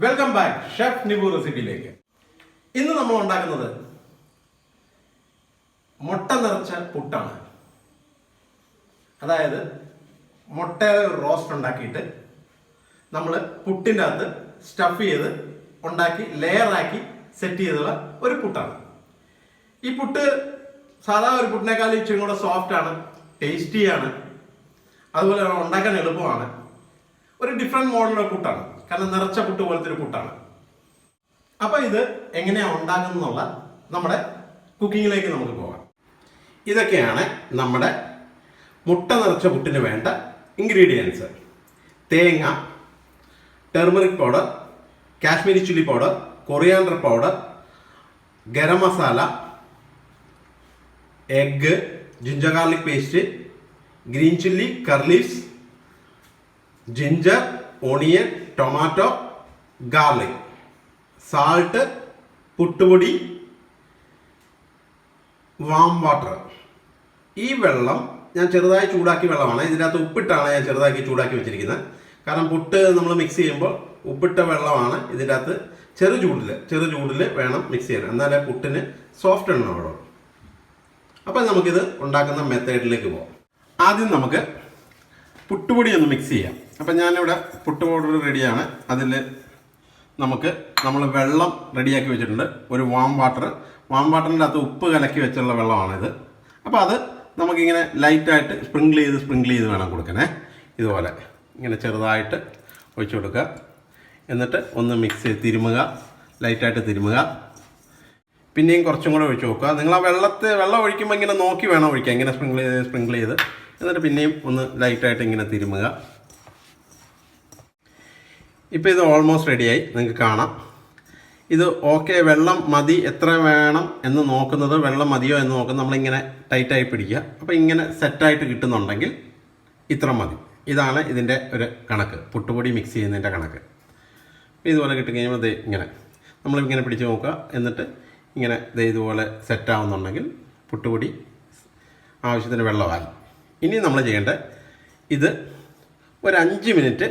Welcome back chef Nibu റെസിപ്പിയിലേക്ക്. ഇന്ന് നമ്മൾ ഉണ്ടാക്കുന്നത് മുട്ട നിറച്ച പുട്ടാണ്. അതായത് മുട്ട റോസ്റ്റ് ഉണ്ടാക്കിയിട്ട് നമ്മൾ പുട്ടിൻ്റെ അകത്ത് സ്റ്റഫ് ചെയ്ത് ഉണ്ടാക്കി ലെയറാക്കി സെറ്റ് ചെയ്തുള്ള ഒരു പുട്ടാണ്. ഈ പുട്ട് സാധാ ഒരു പുട്ടിനേക്കാളും ഇച്ചിരി കൂടെ സോഫ്റ്റാണ്, ടേസ്റ്റിയാണ്, അതുപോലെ ഉണ്ടാക്കാൻ എളുപ്പമാണ്. ഒരു ഡിഫറെൻറ്റ് മോഡലുള്ള പുട്ടാണ്, കാരണം നിറച്ച പുട്ട് പോലത്തെ ഒരു പുട്ടാണ്. അപ്പോൾ ഇത് എങ്ങനെയാണ് ഉണ്ടാക്കുന്നതെന്നുള്ള നമ്മുടെ കുക്കിങ്ങിലേക്ക് നമുക്ക് പോകാം. ഇതൊക്കെയാണ് നമ്മുടെ മുട്ട നിറച്ച പുട്ടിന് വേണ്ട ഇൻഗ്രീഡിയൻസ്: തേങ്ങ, turmeric powder, Kashmiri chilli powder, coriander powder, garam masala, egg, ginger garlic paste, green chilli, curry leaves, ginger, onion, tomato, garlic, salt, പുട്ടുപൊടി, വാം വാട്ടർ. ഈ വെള്ളം ഞാൻ ചെറുതായി ചൂടാക്കിയ വെള്ളമാണ്. ഇതിനകത്ത് ഉപ്പിട്ടാണ് ഞാൻ ചെറുതാക്കി ചൂടാക്കി വെച്ചിരിക്കുന്നത്. കാരണം പുട്ട് നമ്മൾ മിക്സ് ചെയ്യുമ്പോൾ ഉപ്പിട്ട വെള്ളമാണ് ഇതിൻ്റെ അകത്ത് ചെറു ചൂടിൽ വേണം മിക്സ് ചെയ്യാൻ, എന്നാലേ പുട്ടിന് സോഫ്റ്റ് ഉണ്ടാവുള്ളൂ. അപ്പം നമുക്കിത് ഉണ്ടാക്കുന്ന മെത്തേഡിലേക്ക് പോകാം. ആദ്യം നമുക്ക് പുട്ടുപൊടി ഒന്ന് മിക്സ് ചെയ്യാം. അപ്പം ഞാനിവിടെ പുട്ട് പൗഡർ റെഡിയാണ്. അതിൽ നമ്മൾ വെള്ളം റെഡിയാക്കി വെച്ചിട്ടുണ്ട്. ഒരു വാം വാട്ടറിൻ്റെ അകത്ത് ഉപ്പ് കലക്കി വെച്ചുള്ള വെള്ളമാണിത്. അപ്പോൾ അത് നമുക്കിങ്ങനെ ലൈറ്റായിട്ട് സ്പ്രിങ്കിൾ ചെയ്ത് വേണം കൊടുക്കണേ. ഇതുപോലെ ഇങ്ങനെ ചെറുതായിട്ട് ഒഴിച്ചു കൊടുക്കുക. എന്നിട്ട് ഒന്ന് മിക്സ് ചെയ്ത് ലൈറ്റായിട്ട് തിരുമുക. പിന്നെയും കുറച്ചും കൂടെ ഒഴിച്ച് നോക്കുക. നിങ്ങൾ ആ വെള്ളം ഒഴിക്കുമ്പോൾ ഇങ്ങനെ നോക്കി വേണം ഒഴിക്കുക, ഇങ്ങനെ സ്പ്രിങ്കിൾ ചെയ്ത് എന്നിട്ട് പിന്നെയും ഒന്ന് ലൈറ്റായിട്ട് ഇങ്ങനെ തിരുമുക. ഇപ്പോൾ ഇത് ഓൾമോസ്റ്റ് റെഡിയായി, നിങ്ങൾക്ക് കാണാം. ഇത് ഓക്കെ, വെള്ളം മതി, എത്ര വേണം എന്ന് നോക്കുന്നത്, വെള്ളം മതിയോ എന്ന് നോക്കുന്നത് നമ്മളിങ്ങനെ ടൈറ്റായി പിടിക്കുക. അപ്പോൾ ഇങ്ങനെ സെറ്റായിട്ട് കിട്ടുന്നുണ്ടെങ്കിൽ ഇത്ര മതി. ഇതാണ് ഇതിൻ്റെ ഒരു കണക്ക്, പുട്ടുപൊടി മിക്സ് ചെയ്യുന്നതിൻ്റെ കണക്ക്. ഇതുപോലെ കിട്ടിക്കഴിയുമ്പോൾ ഇങ്ങനെ നമ്മളിങ്ങനെ പിടിച്ച് നോക്കുക. എന്നിട്ട് ഇങ്ങനെ ഇതുപോലെ സെറ്റാവുന്നുണ്ടെങ്കിൽ പുട്ടുപൊടി ആവശ്യത്തിന് വെള്ളമായി. ഇനി നമ്മൾ ചെയ്യേണ്ടത് ഇത് ഒരു 5 മിനിറ്റ്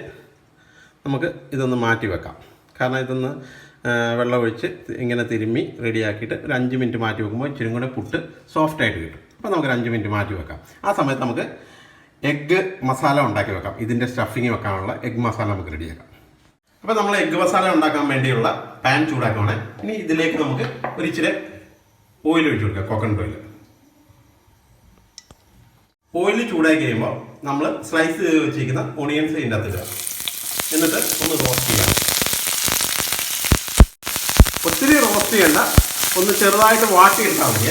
നമുക്ക് ഇതൊന്ന് മാറ്റി വെക്കാം. കാരണം ഇതൊന്ന് വെള്ളം ഒഴിച്ച് ഇങ്ങനെ തിരുമ്മി റെഡിയാക്കിയിട്ട് ഒരു 5 മിനിറ്റ് മാറ്റി വെക്കുമ്പോൾ ഇച്ചിരി കൂടെ പുട്ട് സോഫ്റ്റായിട്ട് കിട്ടും. അപ്പോൾ നമുക്കൊരു 5 മിനിറ്റ് മാറ്റി വെക്കാം. ആ സമയത്ത് നമുക്ക് എഗ്ഗ് മസാല ഉണ്ടാക്കി വെക്കാം. ഇതിൻ്റെ സ്റ്റഫിങ് വെക്കാനുള്ള എഗ്ഗ് മസാല നമുക്ക് റെഡിയാക്കാം. അപ്പോൾ നമ്മൾ എഗ്ഗ് മസാല ഉണ്ടാക്കാൻ വേണ്ടിയുള്ള പാൻ ചൂടാക്കുവാണ്. ഇനി ഇതിലേക്ക് നമുക്ക് ഒരു ഇച്ചിരി ഓയിൽ ഒഴിച്ച് കൊടുക്കാം, കോക്കനട്ട് ഓയിൽ. ഓയിൽ ചൂടാക്കി കഴിയുമ്പോൾ നമ്മൾ സ്ലൈസ് ചെയ്ത് വെച്ചിരിക്കുന്ന ഓണിയൻസ് ഇതിൻ്റെ അകത്ത് ഇടുക. എന്നിട്ട് ഒന്ന് റോസ്റ്റ് ചെയ്യാം. ഒത്തിരി റോസ്റ്റ് ചെയ്യേണ്ട, ഒന്ന് ചെറുതായിട്ട് വാട്ടിയെടുത്താൽ മതി.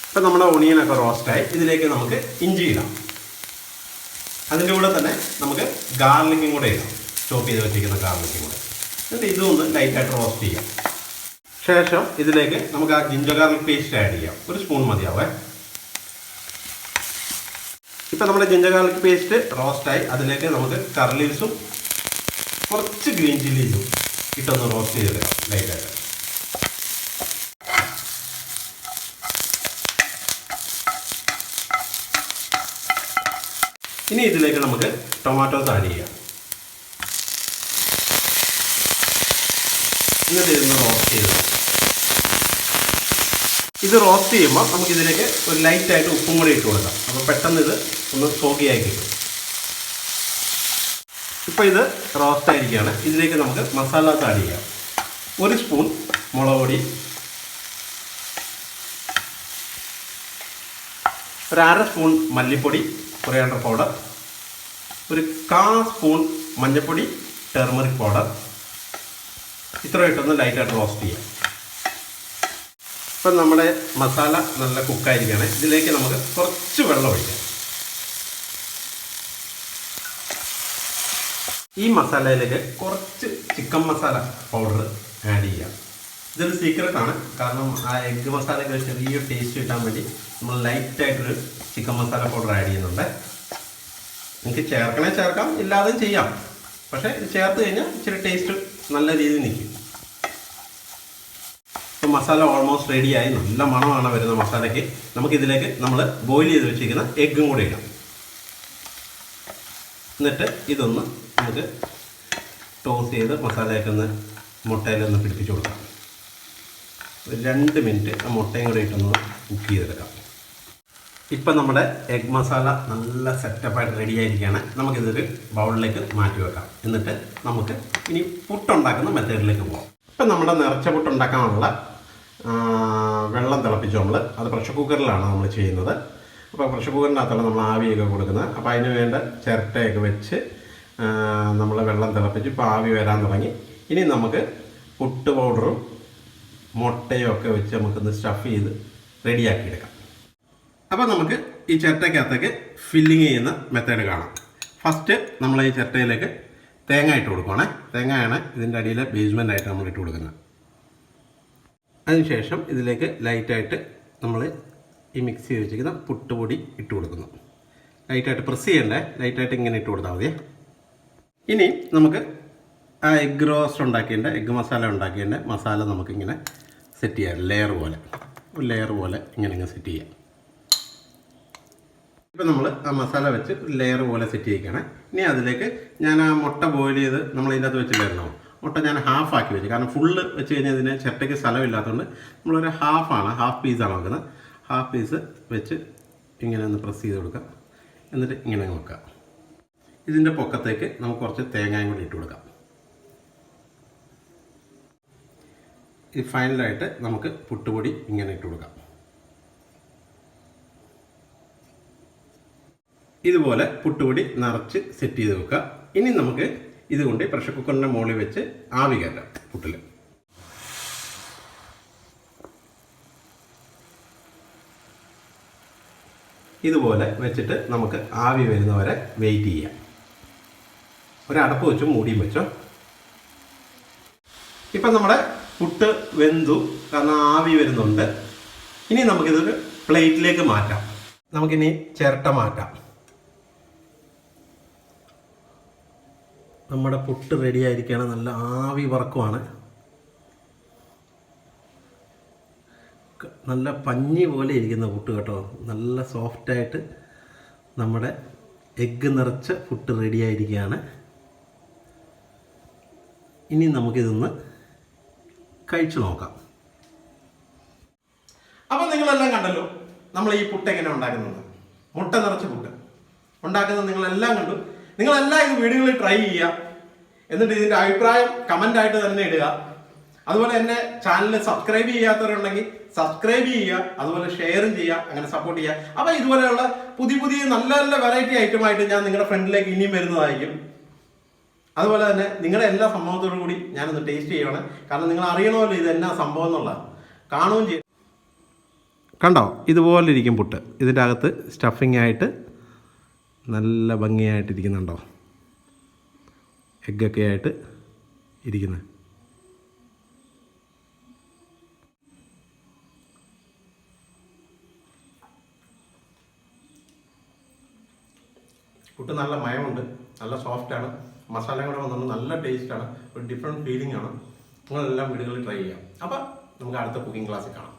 ഇപ്പം നമ്മുടെ ഒണിയനൊക്കെ റോസ്റ്റായി. ഇതിലേക്ക് നമുക്ക് ഇഞ്ചി ഇടാം. അതിൻ്റെ കൂടെ തന്നെ നമുക്ക് ഗാർലിക്കും കൂടെ ഇടാം, ചോപ്പ് ചെയ്ത് വെച്ചിരിക്കുന്ന ഗാർലിക്കും കൂടെ. എന്നിട്ട് ഇതൊന്ന് ലൈറ്റായിട്ട് റോസ്റ്റ് ചെയ്യാം. ശേഷം ഇതിലേക്ക് നമുക്ക് ആ ജിഞ്ചർ ഗാർലിക് പേസ്റ്റ് ആഡ് ചെയ്യാം. ഒരു സ്പൂൺ മതിയാവേ. ഇപ്പം നമ്മുടെ ജിഞ്ചർ ഗാർലിക് പേസ്റ്റ് റോസ്റ്റായി. അതിലേക്ക് നമുക്ക് കർലീവ്സും കുറച്ച് ഗ്രീൻ ചില്ലീസും ഇട്ടൊന്ന് റോസ്റ്റ് ചെയ്തെടുക്കാം ലൈറ്റായിട്ട്. ഇനി ഇതിലേക്ക് നമുക്ക് ടൊമാറ്റോസ് ആഡ് ചെയ്യാം. എന്നിട്ട് ഇതൊന്ന് റോസ്റ്റ് ചെയ്ത് ഇത് റോസ്റ്റ് ചെയ്യുമ്പോൾ നമുക്കിതിലേക്ക് ഒരു ലൈറ്റായിട്ട് ഉപ്പും കൂടി ഇട്ട് കൊടുക്കാം. അപ്പോൾ പെട്ടെന്ന് ഇത് ഒന്ന് സോഗിയായി കിട്ടും. ഇപ്പോൾ ഇത് റോസ്റ്റ് ആയിരിക്കുകയാണ്. ഇതിലേക്ക് നമുക്ക് മസാലാസ് ആഡ് ചെയ്യാം. 1 സ്പൂൺ മുളക് പൊടി, ഒരു 1/2 സ്പൂൺ മല്ലിപ്പൊടി, കൊറിയാണ്ടർ പൗഡർ, ഒരു 1/4 സ്പൂൺ മഞ്ഞൾപ്പൊടി, ടെർമറിക് പൗഡർ. ഇത്ര ഇട്ടൊന്ന് ലൈറ്റായിട്ട് റോസ്റ്റ് ചെയ്യാം. ഇപ്പം നമ്മുടെ മസാല നല്ല കുക്കായിരിക്കുകയാണ്. ഇതിലേക്ക് നമുക്ക് കുറച്ച് വെള്ളം ഒഴിക്കാം. ഈ മസാലയിലേക്ക് കുറച്ച് ചിക്കൻ മസാല പൗഡർ ആഡ് ചെയ്യാം. ഇതൊരു സീക്രട്ടാണ്. കാരണം ആ എഗ്ഗ് മസാലയ്ക്ക് ചെറിയൊരു ടേസ്റ്റ് കിട്ടാൻ വേണ്ടി നമ്മൾ ലൈറ്റായിട്ടൊരു ചിക്കൻ മസാല പൗഡർ ആഡ് ചെയ്യുന്നുണ്ട്. നിങ്ങൾക്ക് ചേർക്കാം, ഇല്ലാതെയും ചെയ്യാം. പക്ഷേ ഇത് ചേർത്ത് കഴിഞ്ഞാൽ ഇച്ചിരി ടേസ്റ്റ് നല്ല രീതിയിൽ നിൽക്കും. ഇപ്പോൾ മസാല ഓൾമോസ്റ്റ് റെഡിയായി. നല്ല മണമാണ് വരുന്ന മസാലയ്ക്ക്. നമുക്കിതിലേക്ക് നമ്മൾ ബോയിൽ ചെയ്ത് വെച്ചിരിക്കുന്ന എഗ്ഗും കൂടി ഇടാം. എന്നിട്ട് ഇതൊന്ന് നമുക്ക് ടോസ് ചെയ്ത് മസാലയൊക്കെ ഒന്ന് മുട്ടയിലൊന്ന് പിടിപ്പിച്ച് കൊടുക്കാം. ഒരു 2 മിനിറ്റ് ആ മുട്ടയും കൂടെ ഇട്ടൊന്ന് കുക്ക് ചെയ്തെടുക്കാം. ഇപ്പം നമ്മുടെ എഗ് മസാല നല്ല സെറ്റപ്പായിട്ട് റെഡി ആയിരിക്കുകയാണ്. നമുക്കിതൊരു ബൗളിലേക്ക് മാറ്റി വെക്കാം. എന്നിട്ട് നമുക്ക് ഇനി പുട്ടുണ്ടാക്കുന്ന മെത്തേഡിലേക്ക് പോകാം. ഇപ്പം നമ്മുടെ നിറച്ച പുട്ടുണ്ടാക്കാനുള്ള വെള്ളം തിളപ്പിച്ചു നമ്മൾ. അത് പ്രഷർ കുക്കറിലാണ് നമ്മൾ ചെയ്യുന്നത്. അപ്പോൾ പ്രഷർ കുക്കറിനകത്താണ് നമ്മൾ ആവിയൊക്കെ കൊടുക്കുന്നത്. അപ്പോൾ അതിന് വേണ്ട ചിരട്ടയൊക്കെ വെച്ച് നമ്മൾ വെള്ളം തിളപ്പിച്ച് ഇപ്പോൾ ആവി വരാൻ തുടങ്ങി. ഇനി നമുക്ക് പുട്ട് പൗഡറും മുട്ടയും ഒക്കെ വെച്ച് നമുക്കൊന്ന് സ്റ്റഫ് ചെയ്ത് റെഡിയാക്കിയെടുക്കാം. അപ്പോൾ നമുക്ക് ഈ ചിരട്ടയ്ക്കകത്തേക്ക് ഫില്ലിങ് ചെയ്യുന്ന മെത്തേഡ് കാണാം. ഫസ്റ്റ് നമ്മൾ ഈ ചിരട്ടയിലേക്ക് തേങ്ങ ഇട്ട് കൊടുക്കുകയാണേ. തേങ്ങയാണ് ഇതിൻ്റെ അടിയിലെ ബേസ്മെൻ്റായിട്ട് നമ്മൾ ഇട്ട് കൊടുക്കുന്നത്. അതിനുശേഷം ഇതിലേക്ക് ലൈറ്റായിട്ട് നമ്മൾ ഈ മിക്സ് ചെയ്ത് വെച്ചിരിക്കുന്ന പുട്ടുപൊടി ഇട്ട് കൊടുക്കുന്നു. ലൈറ്റായിട്ട് പ്രസ് ചെയ്യണ്ടേ, ലൈറ്റായിട്ട് ഇങ്ങനെ ഇട്ട് കൊടുത്താൽ മതിയേ. ഇനി നമുക്ക് ആ എഗ് റോസ്റ്റ് ഉണ്ടാക്കിയതിൻ്റെ എഗ് മസാല ഉണ്ടാക്കിയതിൻ്റെ മസാല നമുക്കിങ്ങനെ സെറ്റ് ചെയ്യാം. ലെയർ പോലെ ഇങ്ങനെ സെറ്റ് ചെയ്യാം. ഇപ്പം നമ്മൾ ആ മസാല വെച്ച് ലെയർ പോലെ സെറ്റ് ചെയ്യിക്കുകയാണ്. ഇനി അതിലേക്ക് ഞാൻ ആ മുട്ട ബോയിൽ ചെയ്ത് നമ്മൾ ഇതിൻ്റെ അകത്ത് വെച്ചില്ലായിരുന്നോ, മുട്ട ഞാൻ ഹാഫ് ആക്കി വെച്ചു. കാരണം ഫുള്ള് വെച്ച് കഴിഞ്ഞാൽ ഇതിന് ചിരട്ടയ്ക്ക് സ്ഥലമില്ലാത്തതുകൊണ്ട് നമ്മളൊരു ഹാഫ് പീസാണ് വെക്കുന്നത്. ഹാഫ് പീസ് വെച്ച് ഇങ്ങനെ ഒന്ന് പ്രസ് ചെയ്ത് കൊടുക്കാം. എന്നിട്ട് ഇങ്ങനെ വെക്കുക. ഇതിൻ്റെ പൊക്കത്തേക്ക് നമുക്ക് കുറച്ച് തേങ്ങയും കൂടി ഇട്ട് കൊടുക്കാം. ഈ ഫൈനലായിട്ട് നമുക്ക് പുട്ടുപൊടി ഇങ്ങനെ ഇട്ട് കൊടുക്കാം. ഇതുപോലെ പുട്ടുപൊടി നിറച്ച് സെറ്റ് ചെയ്ത് വെക്കുക. ഇനി നമുക്ക് ഇതുകൊണ്ട് പ്രഷർ കുക്കറിൻ്റെ മുകളിൽ വെച്ച് ആവി കയറ്റാം പുട്ടിൽ. ഇതുപോലെ വെച്ചിട്ട് നമുക്ക് ആവി വരുന്നവരെ വെയിറ്റ് ചെയ്യാം. ഒരടപ്പ് വെച്ചോ മൂടിയും വെച്ചോ. ഇപ്പം നമ്മുടെ പുട്ട് വെന്തു, കാരണം ആവി വരുന്നുണ്ട്. ഇനി നമുക്കിതൊരു പ്ലേറ്റിലേക്ക് മാറ്റാം. നമുക്കിനി ചിരട്ട മാറ്റാം. നമ്മുടെ പുട്ട് റെഡി ആയിരിക്കുകയാണ്. നല്ല ആവി വറക്കുവാണ്. നല്ല പഞ്ഞി പോലെ ഇരിക്കുന്ന പുട്ട് കേട്ടോ. നല്ല സോഫ്റ്റായിട്ട് നമ്മുടെ എഗ്ഗ് നിറച്ച പുട്ട് റെഡി ആയിരിക്കുകയാണ്. ഇനി നമുക്കിതൊന്ന് കഴിച്ചു നോക്കാം. അപ്പം നിങ്ങളെല്ലാം കണ്ടല്ലോ നമ്മൾ ഈ പുട്ട് എങ്ങനെ ഉണ്ടാക്കുന്നത്. മുട്ട നിറച്ച പുട്ട് ഉണ്ടാക്കുന്നത് നിങ്ങളെല്ലാം കണ്ടു. നിങ്ങളെല്ലാം ഇത് വീടുകളിൽ ട്രൈ ചെയ്യുക. എന്നിട്ട് ഇതിൻ്റെ അഭിപ്രായം കമൻ്റായിട്ട് തന്നെ ഇടുക. അതുപോലെ തന്നെ ചാനൽ സബ്സ്ക്രൈബ് ചെയ്യാത്തവരുണ്ടെങ്കിൽ സബ്സ്ക്രൈബ് ചെയ്യുക. അതുപോലെ ഷെയറും ചെയ്യുക. അങ്ങനെ സപ്പോർട്ട് ചെയ്യുക. അപ്പോൾ ഇതുപോലെയുള്ള പുതിയ നല്ല നല്ല വെറൈറ്റി ഐറ്റമായിട്ട് ഞാൻ നിങ്ങളുടെ ഫ്രണ്ടിലേക്ക് ഇനിയും വരുന്നതായിരിക്കും. അതുപോലെ തന്നെ നിങ്ങളുടെ എല്ലാ സംഭവത്തോടും കൂടി ഞാനൊന്ന് ടേസ്റ്റ് ചെയ്യണം. കാരണം നിങ്ങൾ അറിയണമല്ലോ ഇത് എന്നാ സംഭവം എന്നുള്ളത്. കാണുകയും ചെയ്യും. കണ്ടോ, ഇതുപോലെ ഇരിക്കും പുട്ട്. ഇതിൻ്റെ അകത്ത് സ്റ്റഫിംഗ് ആയിട്ട് നല്ല ഭംഗിയായിട്ടിരിക്കുന്നുണ്ടോ, എഗ്ഗൊക്കെ ആയിട്ട് ഇരിക്കുന്നത്. പുട്ട് നല്ല മയമുണ്ട്, നല്ല സോഫ്റ്റാണ്. മസാല കൂടെ വന്നുകൊണ്ട് നല്ല ടേസ്റ്റാണ്. ഒരു ഡിഫറെൻറ്റ് ഫീലിംഗ് ആണ്. നിങ്ങളെല്ലാം വീടുകളിൽ ട്രൈ ചെയ്യാം. അപ്പം നമുക്ക് അടുത്ത കുക്കിംഗ് ക്ലാസ്സിൽ കാണാം.